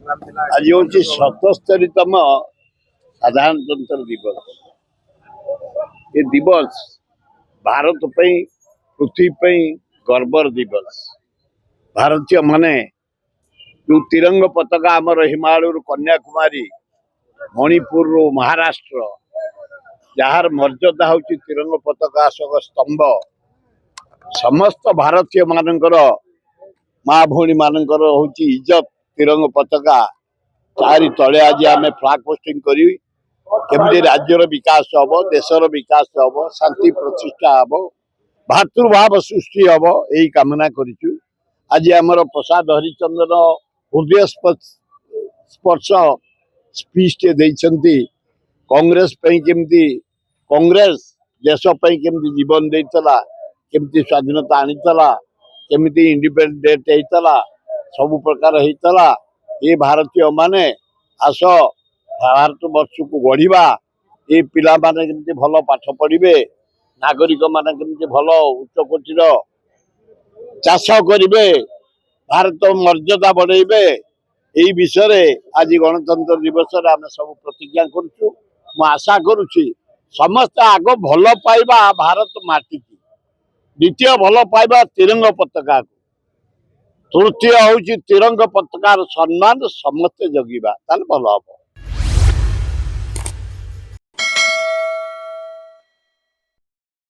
आज हूँ 77तम साधारणतंत्र दिवस। ये दिवस भारत पे पृथ्वी पे गर्वर दिवस। भारतीय माने जो तिरंग पताका आमर हिमालय कन्याकुमारी मणिपुर महाराष्ट्र जार मर्यादा हूँ तिरंग पताका अशोक स्तंभ समस्त भारतीय मानकर माँ भौणी मानकर हूँ इज्जत तिरंग पताका तारी तले आज आम फ्लाग पोस्टिंग करी केमती राज्यर विकास हम देशर विकास हम शांति प्रतिष्ठा हम भातृभाव सृष्टि हम यही कामना करूँ। आज आमर प्रसाद हरिचंदन हृदय स्पर्श स्पीच टे कांग्रेस केमती कांग्रेस देश केमती जीवन देता केमती स्वाधीनता आनीला केमती इंडिपेंडेंट होता सब प्रकार होता। ये भारतीय माने आस भारत वर्ष को गढ़ा ये पिला माने केमती भल पाठ पढ़े नागरिक माने केमती भल उच्चकोटीर चाष करेंगे भारत मर्यादा बढ़ेबे यही विषय आज गणतंत्र दिवस आम सब प्रतिज्ञा करुचु। आशा करुच्ची समस्त आग भल पाइबा भारत माटी की द्वितीय भल पाइबा तिरंग पताका तृतीय हूँ तिरंग पताकार सम्मान समस्ते जगिबा ताल भल हम।